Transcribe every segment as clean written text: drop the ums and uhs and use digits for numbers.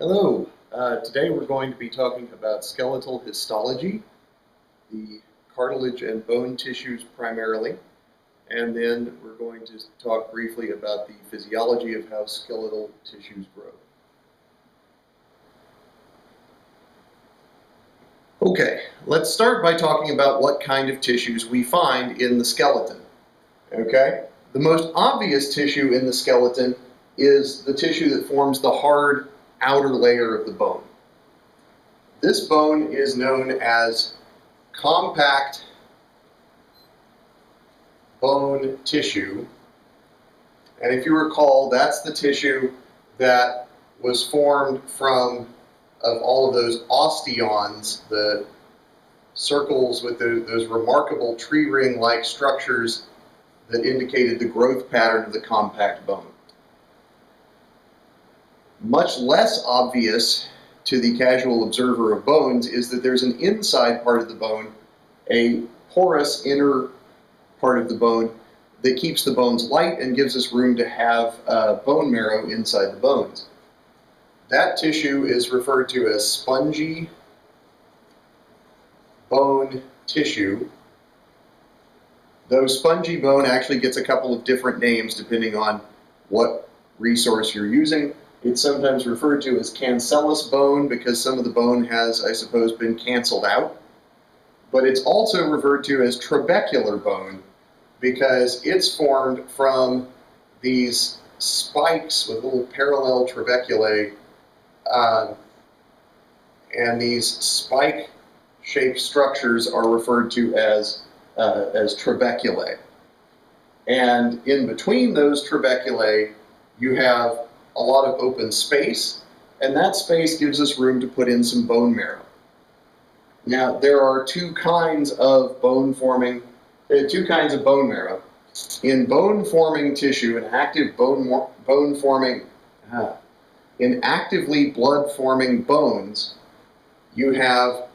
Hello. Today we're going to be talking about skeletal histology, the cartilage and bone tissues primarily, and then we're going to talk briefly about the physiology of how skeletal tissues grow. Okay, let's start by talking about what kind of tissues we find in the skeleton. Okay? The most obvious tissue in the skeleton is the tissue that forms the hard outer layer of the bone. This bone is known as compact bone tissue, and if you recall, that's the tissue that was formed from all of those osteons, the circles with those remarkable tree ring-like structures that indicated the growth pattern of the compact bone. Much less obvious to the casual observer of bones is that there's an inside part of the bone, a porous inner part of the bone that keeps the bones light and gives us room to have bone marrow inside the bones. That tissue is referred to as spongy bone tissue. Though spongy bone actually gets a couple of different names depending on what resource you're using. It's sometimes referred to as cancellous bone because some of the bone has, I suppose, been canceled out. But it's also referred to as trabecular bone because it's formed from these spikes with little parallel trabeculae, and these spike-shaped structures are referred to as trabeculae. And in between those trabeculae, you have a lot of open space, and that space gives us room to put in some bone marrow. Now, there are two kinds of bone marrow. In bone-forming tissue, in actively blood-forming bones, you have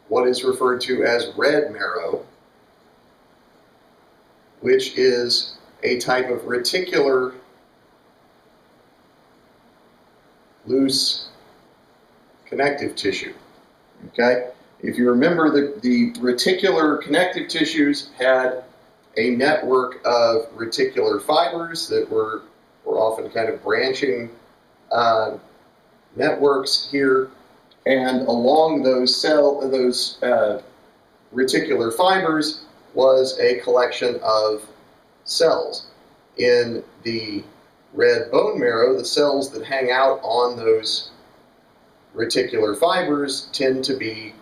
what is referred to as red marrow, which is a type of reticular loose connective tissue. Okay? If you remember, the reticular connective tissues had a network of reticular fibers that were often kind of branching networks here, and along those reticular fibers was a collection of cells. In the red bone marrow, the cells that hang out on those reticular fibers tend to be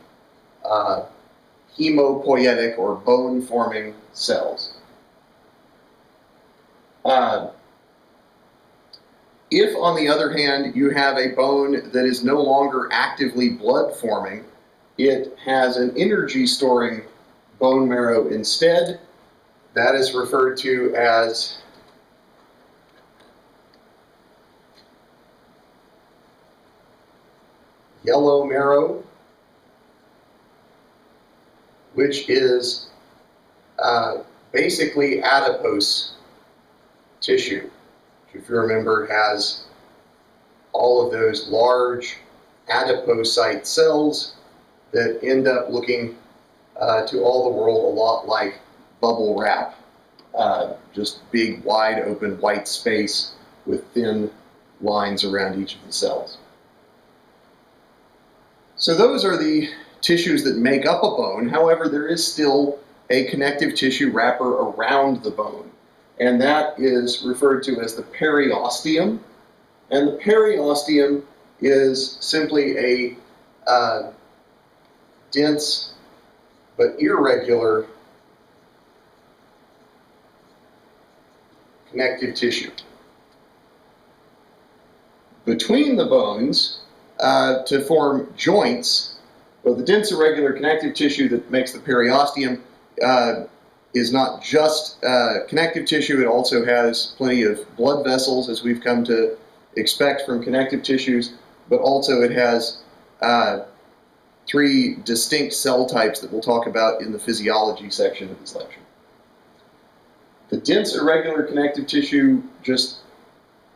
hemopoietic or bone-forming cells. If, on the other hand, you have a bone that is no longer actively blood-forming, it has an energy-storing bone marrow instead. That is referred to as yellow marrow, which is basically adipose tissue, which, if you remember, has all of those large adipocyte cells that end up looking to all the world a lot like bubble wrap, just big, wide open white space with thin lines around each of the cells. So those are the tissues that make up a bone. However, there is still a connective tissue wrapper around the bone, and that is referred to as the periosteum. And the periosteum is simply a dense but irregular connective tissue. Between the bones, to form joints, well, the dense irregular connective tissue that makes the periosteum is not just connective tissue, it also has plenty of blood vessels, as we've come to expect from connective tissues, but also it has three distinct cell types that we'll talk about in the physiology section of this lecture. The dense irregular connective tissue just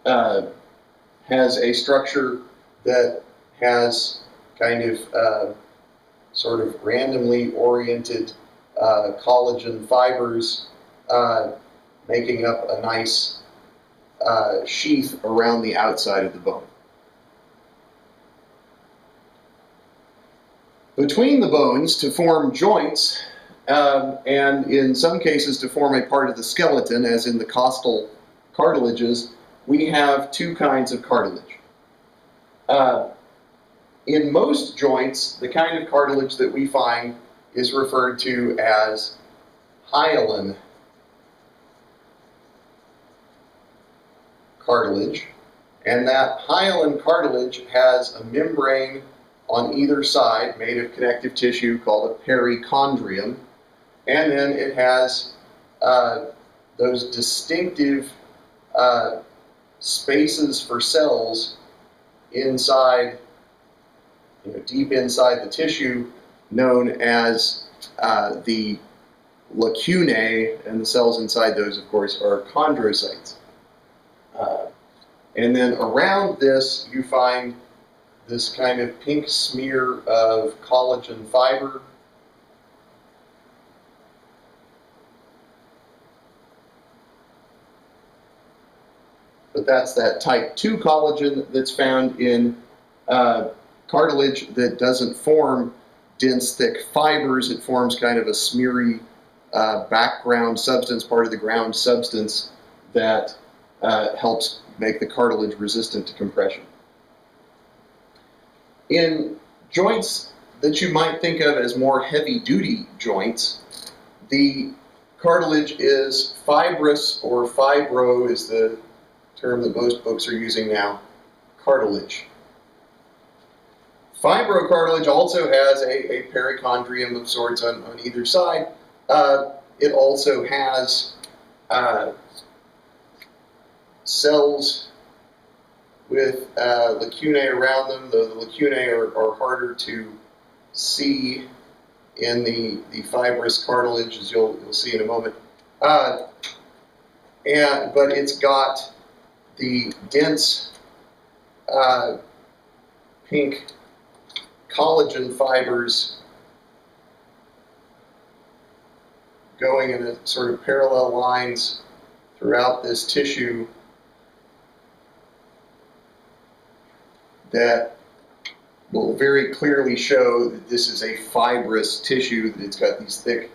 has a structure that has kind of sort of randomly oriented collagen fibers making up a nice sheath around the outside of the bone. Between the bones to form joints, and in some cases to form a part of the skeleton, as in the costal cartilages, we have two kinds of cartilage. In most joints, the kind of cartilage that we find is referred to as hyaline cartilage, and that hyaline cartilage has a membrane on either side made of connective tissue called a perichondrium, and then it has those distinctive spaces for cells inside, deep inside the tissue, known as the lacunae, and the cells inside those, of course, are chondrocytes. And then around this, you find this kind of pink smear of collagen fiber. But that's that type 2 collagen that's found in cartilage that doesn't form dense, thick fibers. It forms kind of a smeary background substance, part of the ground substance that helps make the cartilage resistant to compression. In joints that you might think of as more heavy-duty joints, the cartilage is fibrous, or fibro is the term that most books are using now, cartilage. Fibrocartilage also has a perichondrium of sorts on either side. It also has cells with lacunae around them, though the lacunae are harder to see in the fibrous cartilage, as you'll see in a moment. But it's got the dense pink collagen fibers going in a sort of parallel lines throughout this tissue that will very clearly show that this is a fibrous tissue, that it's got these thick,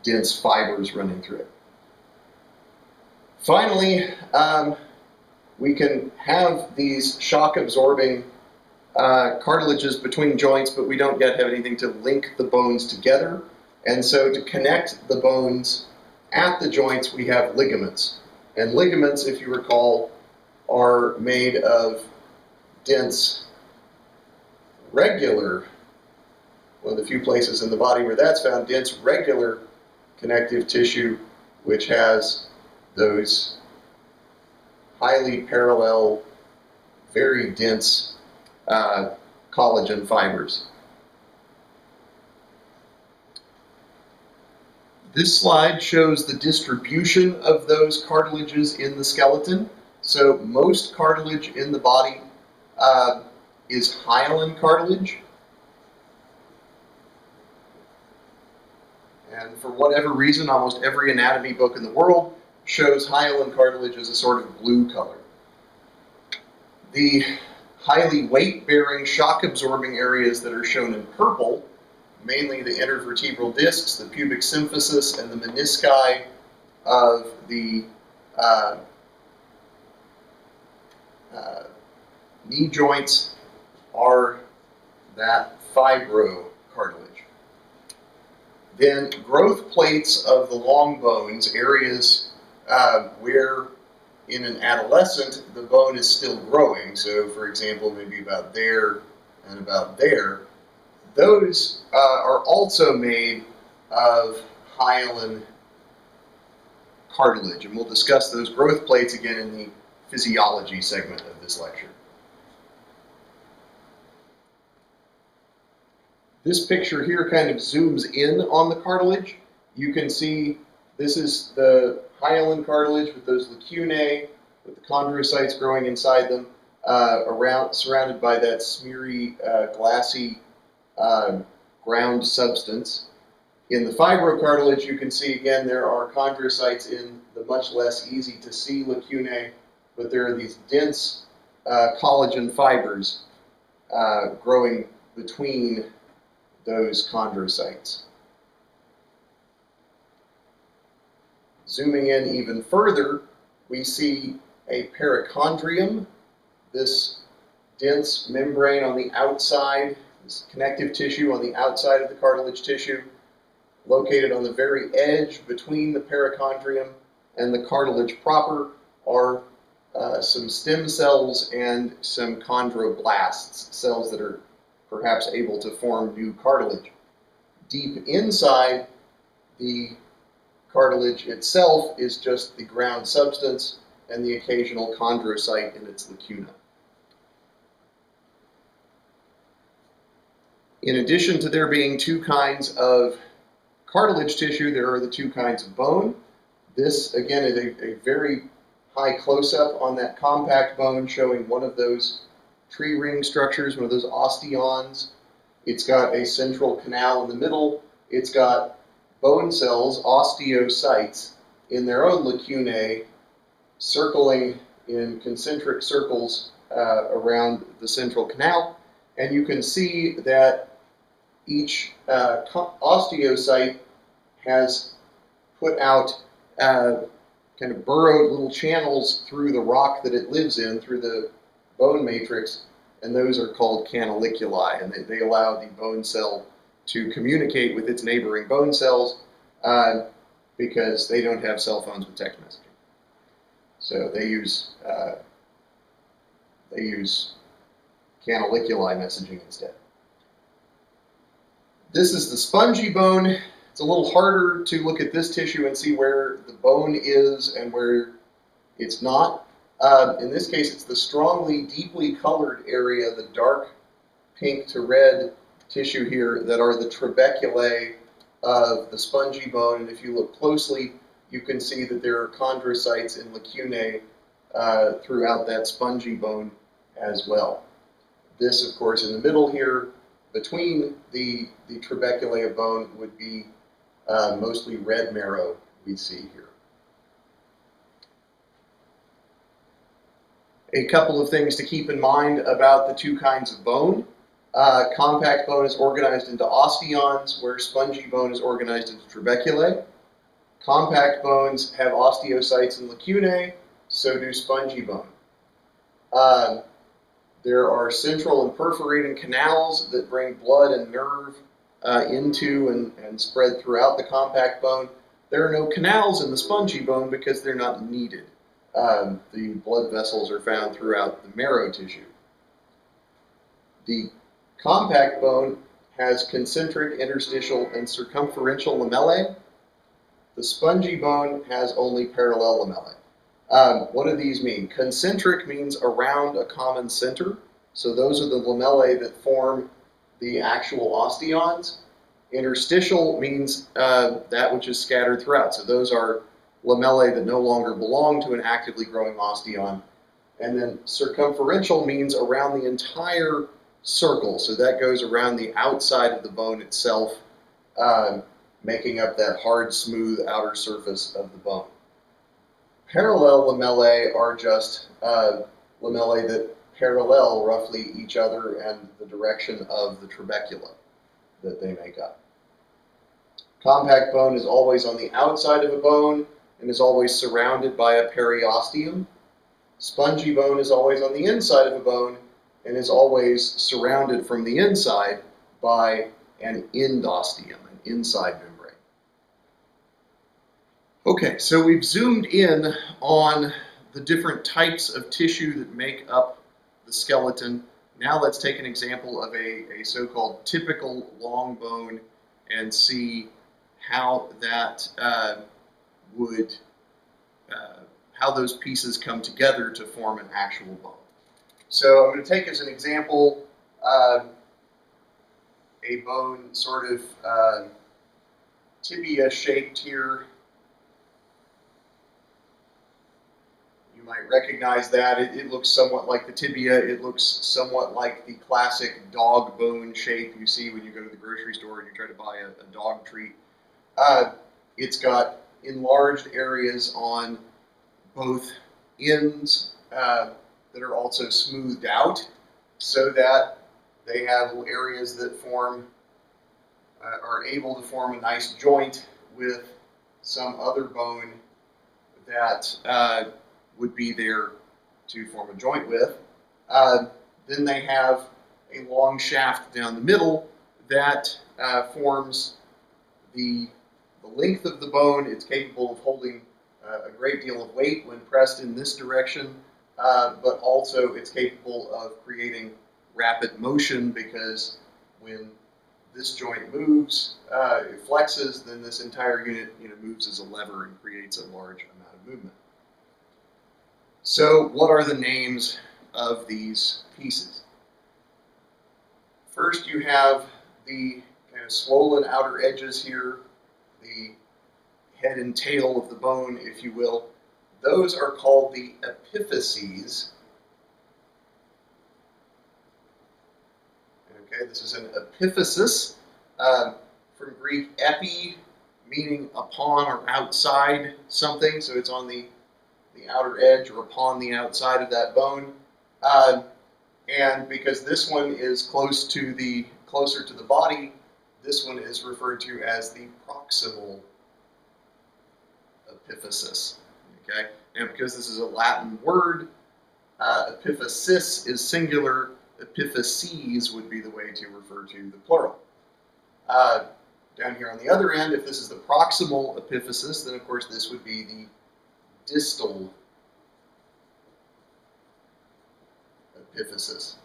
dense fibers running through it. Finally, we can have these shock-absorbing cartilages between joints, but we don't yet have anything to link the bones together. And so to connect the bones at the joints, we have ligaments. And ligaments, if you recall, are made of dense, regular, one of the few places in the body where that's found, dense, regular connective tissue, which has those highly parallel, very dense collagen fibers. This slide shows the distribution of those cartilages in the skeleton. So most cartilage in the body is hyaline cartilage. And for whatever reason, almost every anatomy book in the world shows hyaline cartilage as a sort of blue color. The highly weight-bearing, shock-absorbing areas that are shown in purple, mainly the intervertebral discs, the pubic symphysis, and the menisci of the knee joints, are that fibrocartilage. Then growth plates of the long bones, areas where in an adolescent the bone is still growing, so for example maybe about there and about there, those are also made of hyaline cartilage, and we'll discuss those growth plates again in the physiology segment of this lecture. This picture here kind of zooms in on the cartilage. You can see this is the hyaline cartilage with those lacunae, with the chondrocytes growing inside them. surrounded by that smeary, glassy ground substance. In the fibrocartilage, you can see again there are chondrocytes in the much less easy to see lacunae, but there are these dense collagen fibers growing between those chondrocytes. Zooming in even further, we see a perichondrium, this dense membrane on the outside, this connective tissue on the outside of the cartilage tissue, located on the very edge between the perichondrium and the cartilage proper are some stem cells and some chondroblasts, cells that are perhaps able to form new cartilage. Deep inside the cartilage itself is just the ground substance and the occasional chondrocyte in its lacuna. In addition to there being two kinds of cartilage tissue, there are the two kinds of bone. This, again, is a very high close-up on that compact bone, showing one of those tree ring structures, one of those osteons. It's got a central canal in the middle. It's got bone cells, osteocytes, in their own lacunae, circling in concentric circles around the central canal. And you can see that each osteocyte has put out kind of burrowed little channels through the rock that it lives in, through the bone matrix, and those are called canaliculi, and they allow the bone cell to communicate with its neighboring bone cells because they don't have cell phones with text messaging. So they use canaliculi messaging instead. This is the spongy bone. It's a little harder to look at this tissue and see where the bone is and where it's not. In this case, it's the strongly, deeply colored area, the dark pink to red tissue here, that are the trabeculae of the spongy bone. And if you look closely, you can see that there are chondrocytes and lacunae throughout that spongy bone as well. This, of course, in the middle here, between the trabeculae of bone, would be mostly red marrow we see here. A couple of things to keep in mind about the two kinds of bone. Compact bone is organized into osteons, where spongy bone is organized into trabeculae. Compact bones have osteocytes and lacunae, so do spongy bone. There are central and perforating canals that bring blood and nerve into and spread throughout the compact bone. There are no canals in the spongy bone because they're not needed. The blood vessels are found throughout the marrow tissue. The compact bone has concentric, interstitial, and circumferential lamellae. The spongy bone has only parallel lamellae. What do these mean? Concentric means around a common center. So those are the lamellae that form the actual osteons. Interstitial means that which is scattered throughout. So those are lamellae that no longer belong to an actively growing osteon. And then circumferential means around the entire circle. So that goes around the outside of the bone itself, making up that hard, smooth outer surface of the bone. Parallel lamellae are just lamellae that parallel roughly each other and the direction of the trabecula that they make up. Compact bone is always on the outside of a bone and is always surrounded by a periosteum. Spongy bone is always on the inside of a bone and is always surrounded from the inside by an endosteum, an inside membrane. Okay, so we've zoomed in on the different types of tissue that make up the skeleton. Now let's take an example of a so-called typical long bone and see how that how those pieces come together to form an actual bone. So I'm going to take as an example a bone sort of tibia shaped here. You You might recognize that. It looks somewhat like the tibia. It looks somewhat like the classic dog bone shape you see when you go to the grocery store and you try to buy a dog treat. It's got enlarged areas on both ends that are also smoothed out so that they have areas that form, are able to form a nice joint with some other bone that would be there to form a joint with. Then they have a long shaft down the middle that forms the length of the bone. It's capable of holding a great deal of weight when pressed in this direction, but also it's capable of creating rapid motion because when this joint moves, it flexes, then this entire unit moves as a lever and creates a large amount of movement. So what are the names of these pieces? First you have the kind of swollen outer edges here, the head and tail of the bone, if you will. Those are called the epiphyses. Okay, this is an epiphysis, from Greek epi, meaning upon or outside something, so it's on the outer edge or upon the outside of that bone. And because this one is closer to the body, this one is referred to as the proximal epiphysis. Okay, and because this is a Latin word, epiphysis is singular. Epiphyses would be the way to refer to the plural. Down here on the other end, if this is the proximal epiphysis, then of course this would be the distal epiphysis.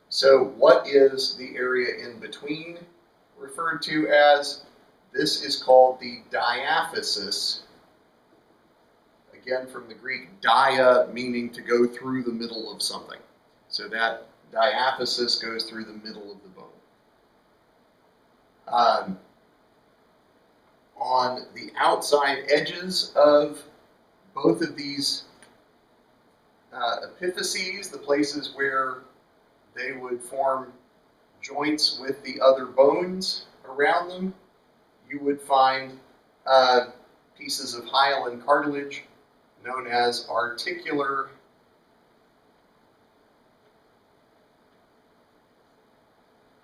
So what is the area in between referred to as? This is called the diaphysis. Again, from the Greek dia, meaning to go through the middle of something. So that diaphysis goes through the middle of the bone. On the outside edges of both of these epiphyses, the places where they would form joints with the other bones around them, you would find pieces of hyaline cartilage known as articular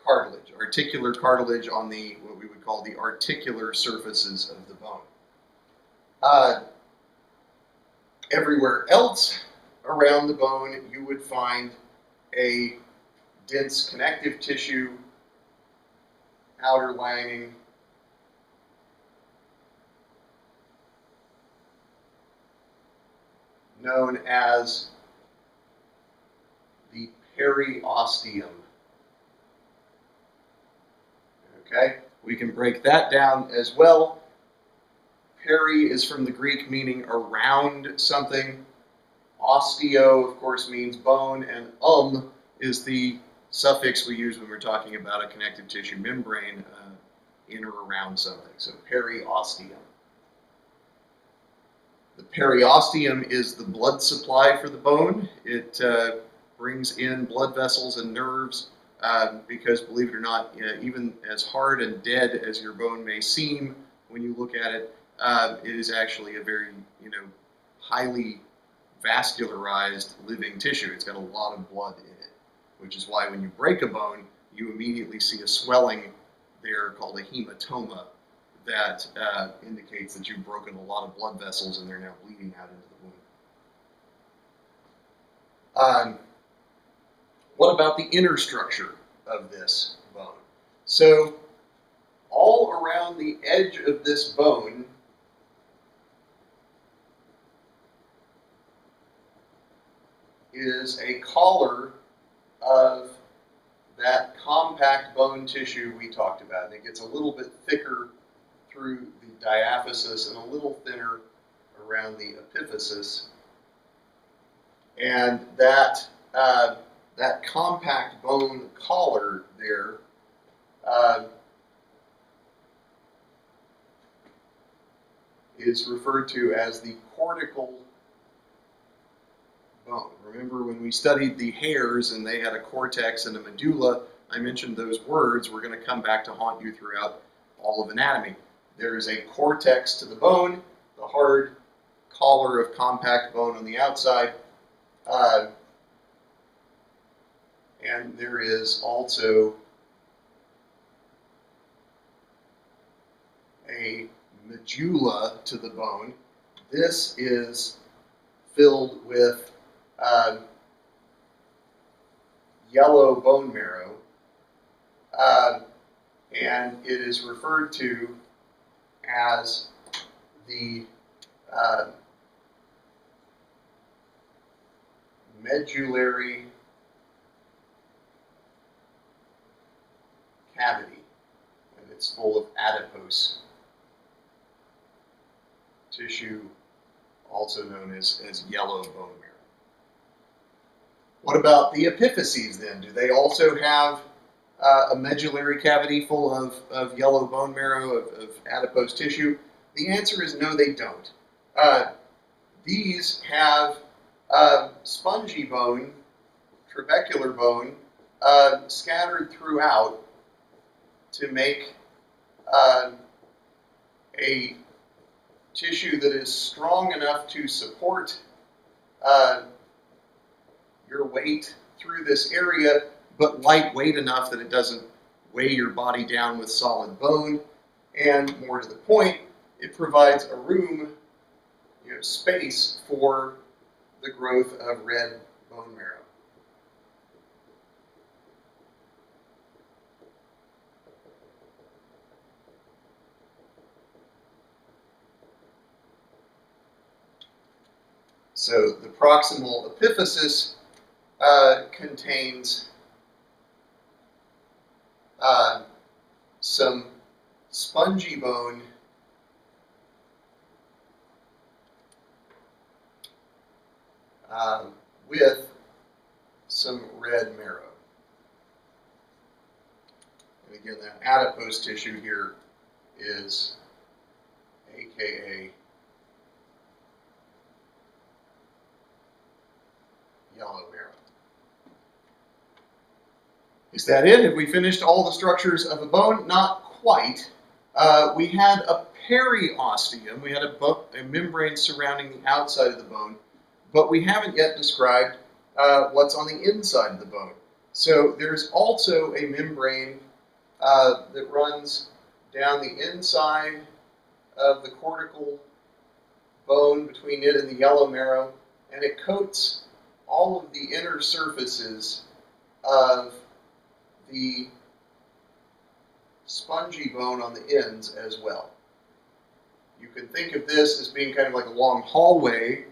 cartilage. Articular cartilage on the, what we would call the articular surfaces of the bone. Everywhere else around the bone, you would find a dense connective tissue, outer lining, known as the periosteum. Okay, we can break that down as well. Peri is from the Greek meaning around something. Osteo, of course, means bone, and is the suffix we use when we're talking about a connective tissue membrane in or around something. So periosteum. The periosteum is the blood supply for the bone. It brings in blood vessels and nerves because, believe it or not, even as hard and dead as your bone may seem when you look at it, it is actually a very, highly vascularized living tissue. It's got a lot of blood in it, which is why when you break a bone, you immediately see a swelling there called a hematoma that indicates that you've broken a lot of blood vessels and they're now bleeding out into the wound. What about the inner structure of this bone? So all around the edge of this bone is a collar of that compact bone tissue we talked about. And it gets a little bit thicker through the diaphysis and a little thinner around the epiphysis. And that compact bone collar there is referred to as the cortical bone. Remember when we studied the hairs and they had a cortex and a medulla, I mentioned those words were going to come back to haunt you throughout all of anatomy. There is a cortex to the bone, the hard collar of compact bone on the outside, and there is also a medulla to the bone. This is filled with yellow bone marrow, and it is referred to as the medullary cavity, and it's full of adipose tissue, also known as yellow bone marrow. What about the epiphyses then? Do they also have a medullary cavity full of yellow bone marrow, of adipose tissue? The answer is no, they don't. These have spongy bone, trabecular bone, scattered throughout to make a tissue that is strong enough to support your weight through this area, but lightweight enough that it doesn't weigh your body down with solid bone. And more to the point, it provides a room, space for the growth of red bone marrow. So the proximal epiphysis contains some spongy bone with some red marrow. And again, that adipose tissue here is AKA yellow marrow. Is that it? Have we finished all the structures of a bone? Not quite. We had a periosteum. We had a membrane surrounding the outside of the bone, but we haven't yet described what's on the inside of the bone. So there's also a membrane that runs down the inside of the cortical bone between it and the yellow marrow, and it coats all of the inner surfaces of the spongy bone on the ends as well. You can think of this as being kind of like a long hallway,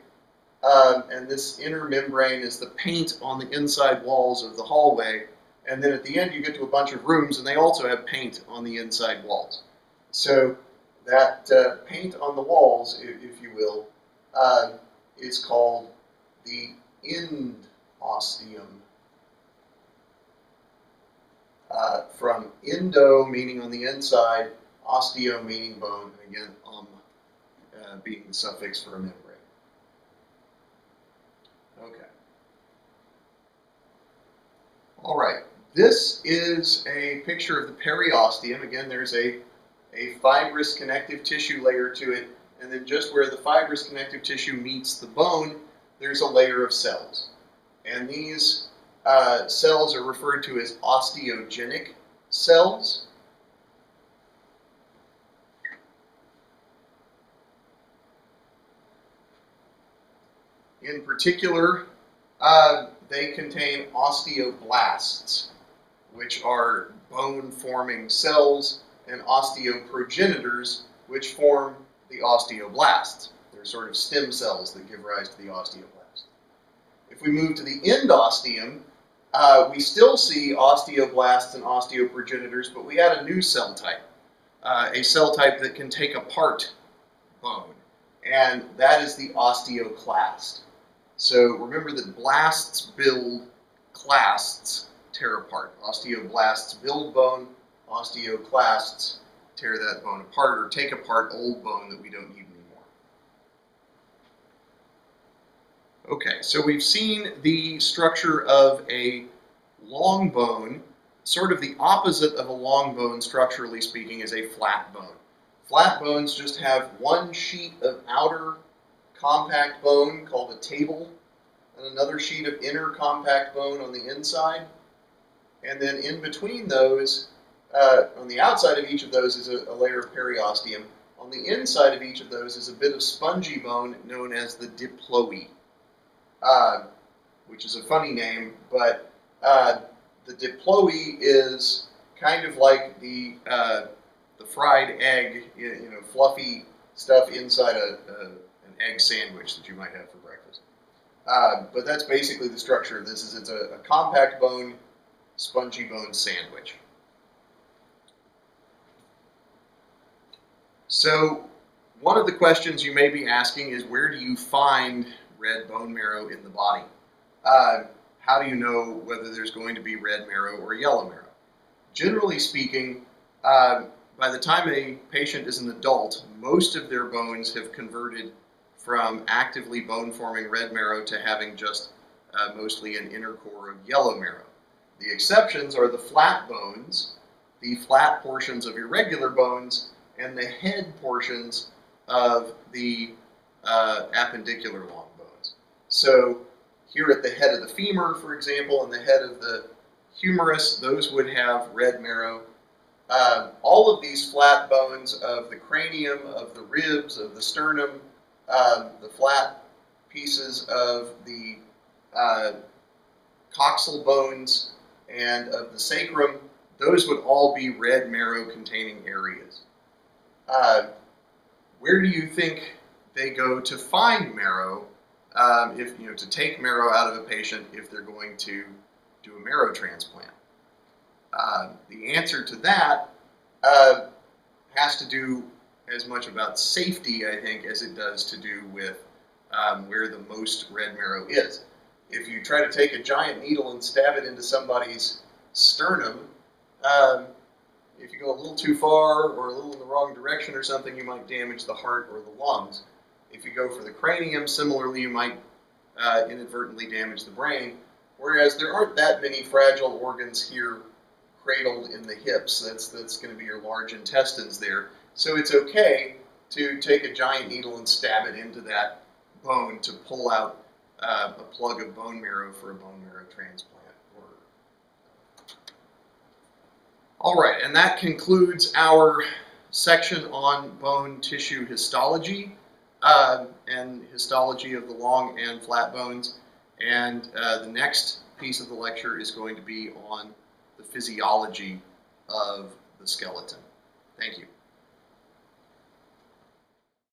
and this inner membrane is the paint on the inside walls of the hallway, and then at the end you get to a bunch of rooms and they also have paint on the inside walls. So that paint on the walls, if you will, is called the end osteum. From endo, meaning on the inside, osteo, meaning bone, and again, being the suffix for a membrane. Okay. All right. This is a picture of the periosteum. Again, there's a fibrous connective tissue layer to it, and then just where the fibrous connective tissue meets the bone, there's a layer of cells. And these cells are referred to as osteogenic cells. In particular, they contain osteoblasts, which are bone-forming cells, and osteoprogenitors, which form the osteoblasts. They're sort of stem cells that give rise to the osteoblast. If we move to the endosteum, we still see osteoblasts and osteoprogenitors, but we add a new cell type, a cell type that can take apart bone, and that is the osteoclast. So remember that blasts build, clasts tear apart. Osteoblasts build bone, osteoclasts tear that bone apart or take apart old bone that we don't need anymore. Okay, so we've seen the structure of a long bone. Sort of the opposite of a long bone, structurally speaking, is a flat bone. Flat bones just have one sheet of outer compact bone called a table, and another sheet of inner compact bone on the inside. And then in between those, on the outside of each of those is a layer of periosteum. On the inside of each of those is a bit of spongy bone known as the diploe, which is a funny name, but the diploe is kind of like the fried egg, fluffy stuff inside an egg sandwich that you might have for breakfast. But that's basically the structure of this. It's a compact bone, spongy bone sandwich. So one of the questions you may be asking is, where do you find red bone marrow in the body? How do you know whether there's going to be red marrow or yellow marrow? Generally speaking, by the time a patient is an adult, most of their bones have converted from actively bone-forming red marrow to having just mostly an inner core of yellow marrow. The exceptions are the flat bones, the flat portions of irregular bones, and the head portions of the appendicular long bones. So here at the head of the femur, for example, and the head of the humerus, those would have red marrow. All of these flat bones of the cranium, of the ribs, of the sternum, the flat pieces of the coxal bones and of the sacrum, those would all be red marrow containing areas. Where do you think they go to find marrow, to take marrow out of a patient if they're going to do a marrow transplant? The answer to that has to do as much about safety, I think, as it does to do with where the most red marrow is. If you try to take a giant needle and stab it into somebody's sternum, if you go a little too far or a little in the wrong direction or something, you might damage the heart or the lungs. If you go for the cranium, similarly, you might inadvertently damage the brain, whereas there aren't that many fragile organs here cradled in the hips. That's going to be your large intestines there. So it's okay to take a giant needle and stab it into that bone to pull out a plug of bone marrow for a bone marrow transplant. All right, and that concludes our section on bone tissue histology and histology of the long and flat bones. And the next piece of the lecture is going to be on the physiology of the skeleton. Thank you.